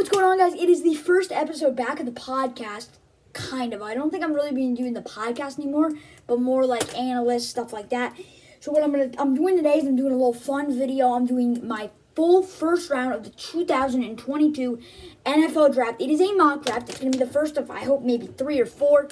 what's going on, guys? It is the first episode back of the podcast, kind of. I don't think I'm really being doing the podcast anymore, but more like analyst, stuff like that. So what I'm doing today is I'm doing a little fun video. I'm doing my full first round of the 2022 NFL Draft. It is a mock draft. It's going to be the first of, I hope, maybe 3 or 4.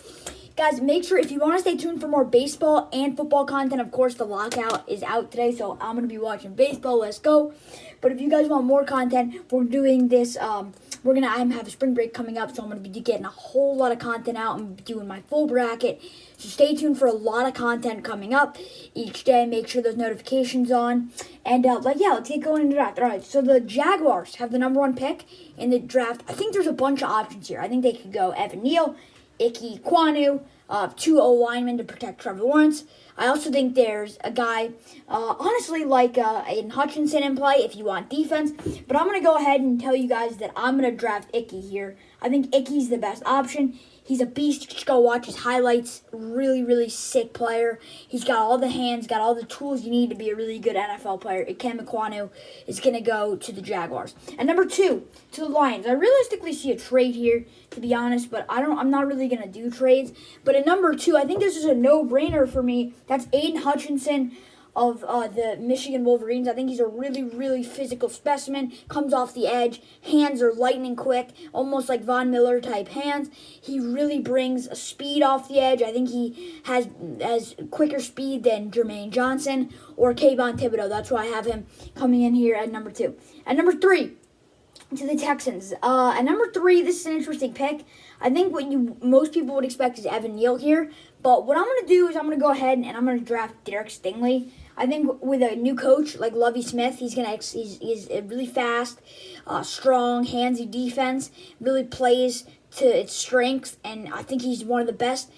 Guys, make sure if you want to stay tuned for more baseball and football content, of course, the lockout is out today, so I'm going to be watching baseball. Let's go. But if you guys want more content, we're doing this. I have a spring break coming up, so I'm going to be getting a whole lot of content out. I'm doing my full bracket. So stay tuned for a lot of content coming up each day. Make sure those notifications on. And, let's get going into the draft. All right, so the Jaguars have the number 1 pick in the draft. I think there's a bunch of options here. I think they could go Evan Neal, Ike Ekwonu, 2 O-linemen to protect Trevor Lawrence. I also think there's a guy, honestly, like Aiden Hutchinson in play if you want defense. But I'm going to go ahead and tell you guys that I'm going to draft Ike here. I think Ike's the best option. He's a beast. Just go watch his highlights. Really, really sick player. He's got all the hands, got all the tools you need to be a really good NFL player. Ikem Ekwonu is going to go to the Jaguars. And number 2, to the Lions. I realistically see a trade here, to be honest, but I'm not really going to do trades. But at number 2, I think this is a no-brainer for me. That's Aiden Hutchinson of the Michigan Wolverines. I think he's a really, really physical specimen. Comes off the edge. Hands are lightning quick, almost like Von Miller type hands. He really brings a speed off the edge. I think he has quicker speed than Jermaine Johnson or Kayvon Thibodeau. That's why I have him coming in here at number 2. At number 3, to the Texans. At number 3, this is an interesting pick. I think what most people would expect is Evan Neal here. But what I'm going to do is I'm going to go ahead and I'm going to draft Derek Stingley. I think with a new coach like Lovie Smith, he's really fast, strong, handsy defense, really plays to its strengths, and I think he's one of the best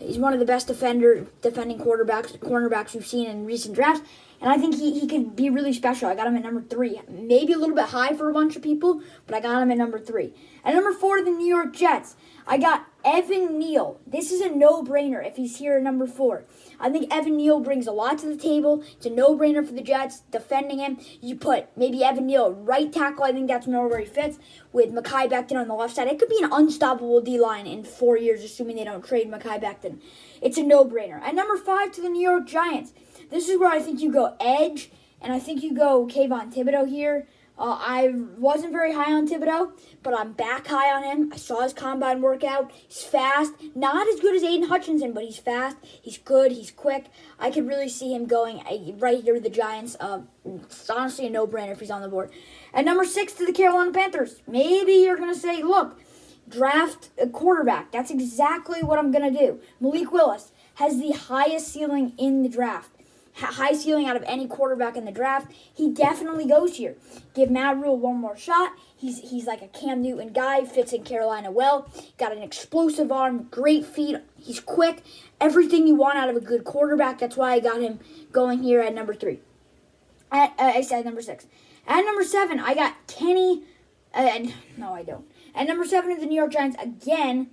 he's one of the best defending cornerbacks we've seen in recent drafts. And I think he could be really special. I got him at number 3. Maybe a little bit high for a bunch of people, but I got him at number 3. At number 4, the New York Jets. I got Evan Neal. This is a no-brainer if he's here at number 4. I think Evan Neal brings a lot to the table. It's a no-brainer for the Jets defending him. You put maybe Evan Neal right tackle. I think that's more where he fits with Mekhi Becton on the left side. It could be an unstoppable D-line in 4 years, assuming they don't trade Mekhi Becton. It's a no-brainer. At number 5, to the New York Giants. This is where I think you go edge, and I think you go Kayvon Thibodeau here. I wasn't very high on Thibodeau, but I'm back high on him. I saw his combine workout. He's fast. Not as good as Aiden Hutchinson, but he's fast. He's good. He's quick. I could really see him going right here with the Giants. It's honestly a no-brainer if he's on the board. At number 6, to the Carolina Panthers. Maybe you're going to say, look, draft a quarterback. That's exactly what I'm going to do. Malik Willis has the highest ceiling in the draft. High ceiling out of any quarterback in the draft. He definitely goes here. Give Matt Rule one more shot. He's like a Cam Newton guy. Fits in Carolina well. Got an explosive arm. Great feet. He's quick. Everything you want out of a good quarterback. That's why I got him going here at number 3. I said number 6. At number 7, I got Kenny. No, I don't. At number 7 of the New York Giants again.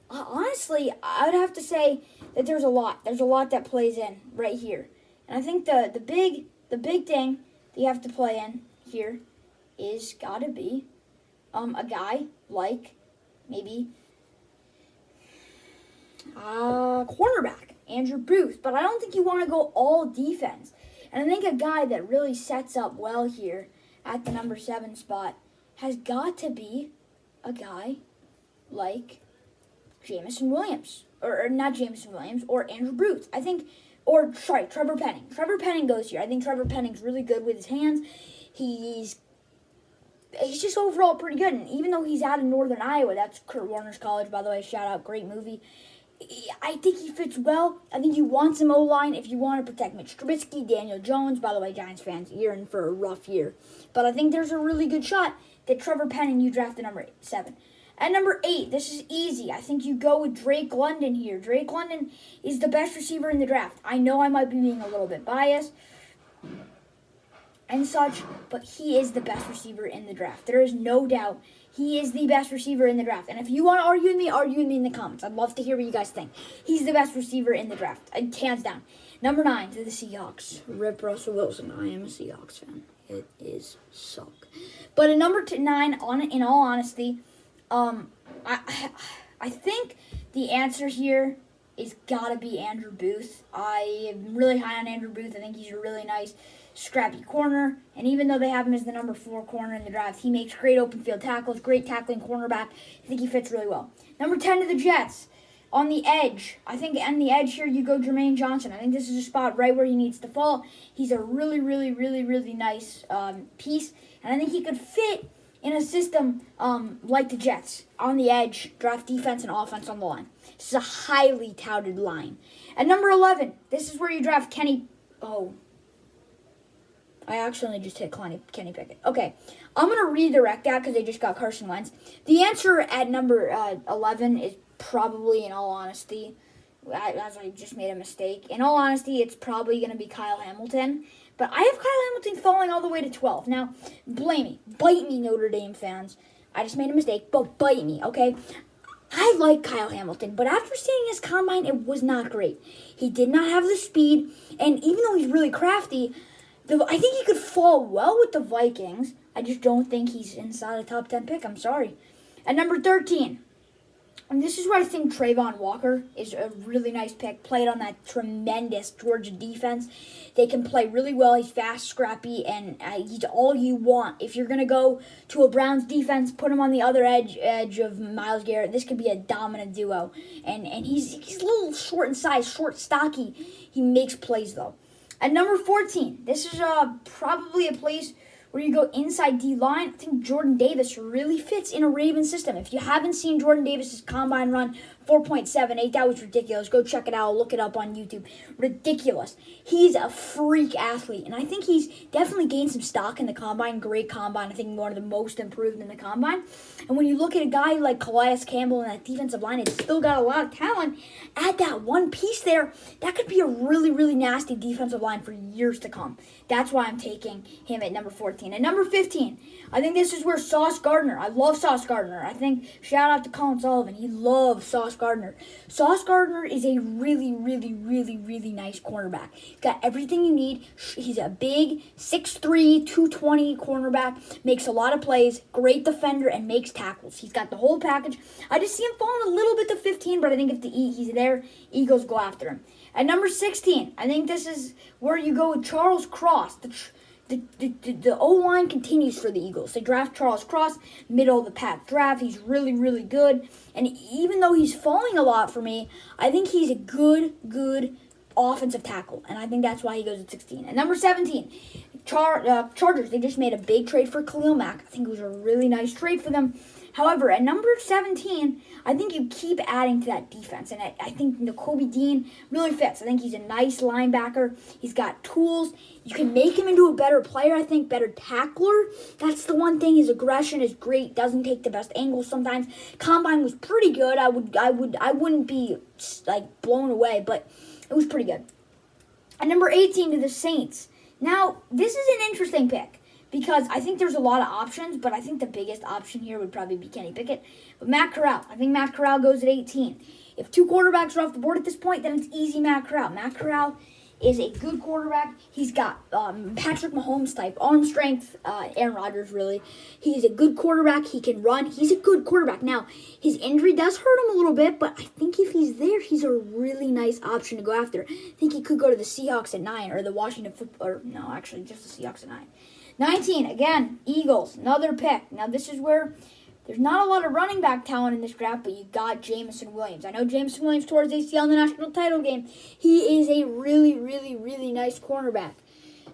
Honestly, I would have to say that there's a lot. There's a lot that plays in right here. And I think the big thing that you have to play in here is got to be a guy like maybe cornerback, Andrew Booth. But I don't think you want to go all defense. And I think a guy that really sets up well here at the number 7 spot has got to be a guy like Jameson Williams. Or not Jameson Williams, or Andrew Booth. Trevor Penning. Trevor Penning goes here. I think Trevor Penning's really good with his hands. He's just overall pretty good. And even though he's out of Northern Iowa, that's Kurt Warner's college, by the way. Shout out, great movie. I think he fits well. I think you want some O-line if you want to protect Mitch Trubisky, Daniel Jones. By the way, Giants fans, you're in for a rough year. But I think there's a really good shot that Trevor Penning, you drafted number 7. At number 8, this is easy. I think you go with Drake London here. Drake London is the best receiver in the draft. I know I might be being a little bit biased and such, but he is the best receiver in the draft. There is no doubt he is the best receiver in the draft. And if you want to argue with me in the comments. I'd love to hear what you guys think. He's the best receiver in the draft, hands down. Number 9, to the Seahawks. Rip Russell Wilson. I am a Seahawks fan. It is suck. But at number 9, in all honesty, I think the answer here is gotta be Andrew Booth. I am really high on Andrew Booth. I think he's a really nice, scrappy corner. And even though they have him as the number 4 corner in the draft, he makes great open field tackles, great tackling cornerback. I think he fits really well. Number 10 to the Jets. On the edge, I think on the edge here you go Jermaine Johnson. I think this is a spot right where he needs to fall. He's a really, really, really, really nice piece. And I think he could fit in a system like the Jets. On the edge, draft defense and offense on the line. This is a highly touted line. At number 11, this is where you draft Kenny. Oh, I accidentally just hit Kenny Pickett. Okay, I'm going to redirect that because they just got Carson Wentz. The answer at number 11 is probably, in all honesty, as I just made a mistake. In all honesty, it's probably going to be Kyle Hamilton. But I have Kyle Hamilton falling all the way to 12. Now, blame me. Bite me, Notre Dame fans. I just made a mistake, but bite me, okay? I like Kyle Hamilton, but after seeing his combine, it was not great. He did not have the speed, and even though he's really crafty, I think he could fall well with the Vikings. I just don't think he's inside a top 10 pick. I'm sorry. At number 13, and this is where I think Trayvon Walker is a really nice pick. Played on that tremendous Georgia defense. They can play really well. He's fast, scrappy, and he's all you want. If you're going to go to a Browns defense, put him on the other edge of Myles Garrett. This could be a dominant duo. And he's a little short in size, short, stocky. He makes plays, though. At number 14, this is probably a place where you go inside D-line. I think Jordan Davis really fits in a Ravens system. If you haven't seen Jordan Davis's combine run, 4.78, that was ridiculous. Go check it out. Look it up on YouTube. Ridiculous. He's a freak athlete, and I think he's definitely gained some stock in the combine. Great combine. I think one of the most improved in the combine. And when you look at a guy like Calais Campbell and that defensive line, it's still got a lot of talent. Add that one piece there, that could be a really, really nasty defensive line for years to come. That's why I'm taking him at number 14. At number 15, I think this is where Sauce Gardner. I love Sauce Gardner. I think, shout out to Colin Sullivan. He loves Sauce Gardner. Sauce Gardner is a really, really, really, really nice cornerback. He's got everything you need. He's a big 6'3", 220 cornerback. Makes a lot of plays. Great defender and makes tackles. He's got the whole package. I just see him falling a little bit to 15, but I think if he's there, Eagles go after him. At number 16, I think this is where you go with Charles Cross. The O-line continues for the Eagles. They draft Charles Cross, middle of the pack draft. He's really, really good. And even though he's falling a lot for me, I think he's a good offensive tackle. And I think that's why he goes at 16. At number 17, Chargers. They just made a big trade for Khalil Mack. I think it was a really nice trade for them. However, at number 17, I think you keep adding to that defense. And I think Nakobe Dean really fits. I think he's a nice linebacker. He's got tools. You can make him into a better player, I think, better tackler. That's the one thing. His aggression is great. Doesn't take the best angles sometimes. Combine was pretty good. I wouldn't be like blown away, but it was pretty good. At number 18 to the Saints. Now, this is an interesting pick, because I think there's a lot of options, but I think the biggest option here would probably be Kenny Pickett. But Matt Corral, I think Matt Corral goes at 18. If 2 quarterbacks are off the board at this point, then it's easy Matt Corral. Matt Corral is a good quarterback. He's got Patrick Mahomes type arm strength, Aaron Rodgers really. He's a good quarterback. He can run. He's a good quarterback. Now, his injury does hurt him a little bit, but I think if he's there, he's a really nice option to go after. I think he could go to the Seahawks at 9, or the Washington football, or no, actually just the Seahawks at 9. 19, again, Eagles, another pick. Now, this is where there's not a lot of running back talent in this draft, but you got Jameson Williams. I know Jameson Williams tore his ACL in the national title game. He is a really, really, really nice cornerback.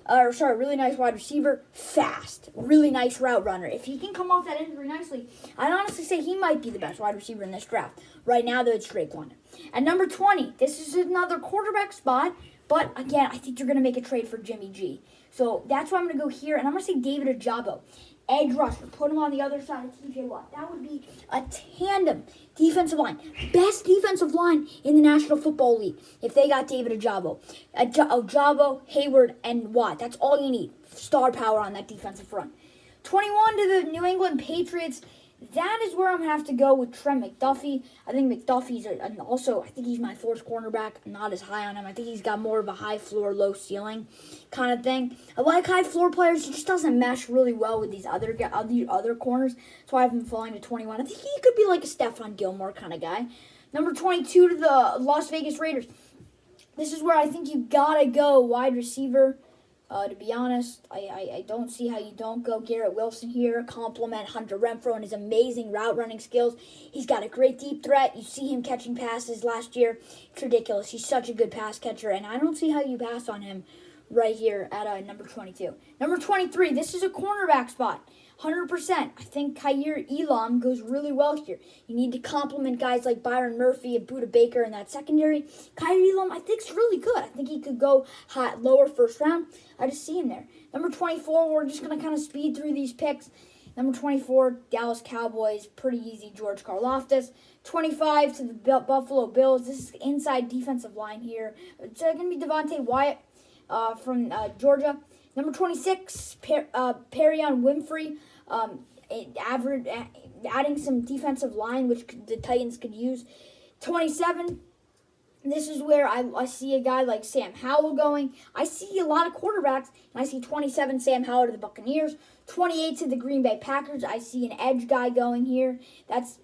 Really nice wide receiver. Fast. Really nice route runner. If he can come off that injury nicely, I'd honestly say he might be the best wide receiver in this draft. Right now, though, it's Drake London. At number 20, this is another quarterback spot, but again, I think you're going to make a trade for Jimmy G. So that's why I'm going to go here, and I'm going to say David Ojabo. Edge rusher, put him on the other side of TJ Watt. That would be a tandem defensive line. Best defensive line in the National Football League if they got David Ojabo. Ojabo, Hayward, and Watt. That's all you need. Star power on that defensive front. 21 to the New England Patriots. that is where I'm going to have to go with Trent McDuffie. I think McDuffie's I think he's my fourth cornerback. I'm not as high on him. I think he's got more of a high floor, low ceiling kind of thing. I like high floor players. He just doesn't mesh really well with these other corners. That's why I've been falling to 21. I think he could be like a Stephon Gilmore kind of guy. Number 22 to the Las Vegas Raiders. This is where I think you got to go wide receiver. To be honest, I don't see how you don't go Garrett Wilson here. Compliment Hunter Renfrow and his amazing route running skills. He's got a great deep threat. You see him catching passes last year. It's ridiculous. He's such a good pass catcher, and I don't see how you pass on him right here at number 22. Number 23, this is a cornerback spot. 100%. I think Kaiir Elam goes really well here. You need to compliment guys like Byron Murphy and Budda Baker in that secondary. Kaiir Elam, I think, is really good. I think he could go high, lower first round. I just see him there. Number 24, we're just going to kind of speed through these picks. Number 24, Dallas Cowboys, pretty easy, George Karlaftis. 25 to the Buffalo Bills. This is inside defensive line here. It's going to be Devontae Wyatt from Georgia. Number 26, Perion Winfrey, adding some defensive line, which the Titans could use. 27, this is where I see a guy like Sam Howell going. I see a lot of quarterbacks, and I see 27, Sam Howell to the Buccaneers. 28 to the Green Bay Packers. I see an edge guy going here.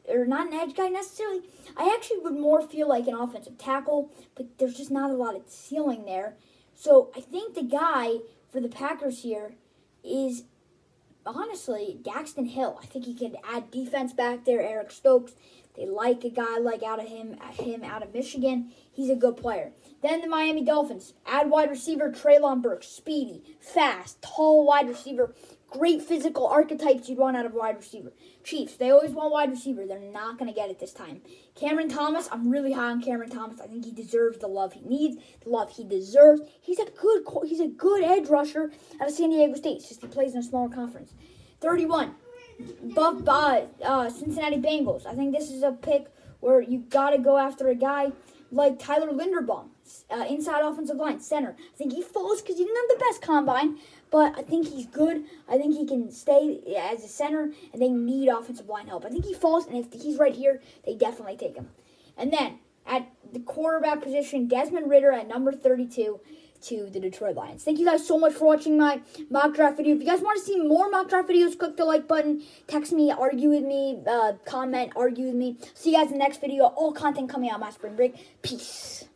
Or not an edge guy necessarily. I actually would more feel like an offensive tackle, but there's just not a lot of ceiling there. So I think the guy for the Packers here is, honestly, Daxton Hill. I think he could add defense back there. Eric Stokes, they like a guy like out of Michigan. He's a good player. Then the Miami Dolphins. Add wide receiver Treylon Burks. Speedy, fast, tall wide receiver. Great physical archetypes you'd want out of wide receiver. Chiefs, they always want wide receiver. They're not going to get it this time. Cameron Thomas, I'm really high on Cameron Thomas. I think he deserves the love he needs, the love he deserves. He's a good edge rusher out of San Diego State. It's just he plays in a smaller conference. 31, Cincinnati Bengals. I think this is a pick where you got to go after a guy like Tyler Linderbaum, inside offensive line, center. I think he falls because he didn't have the best combine, but I think he's good. I think he can stay as a center, and they need offensive line help. I think he falls, and if he's right here, they definitely take him. And then, at the quarterback position, Desmond Ridder at number 32 to the Detroit Lions. Thank you guys so much for watching my mock draft video. If you guys want to see more mock draft videos, click the like button, text me, argue with me, comment, argue with me. See you guys in the next video. All content coming out my spring break. Peace.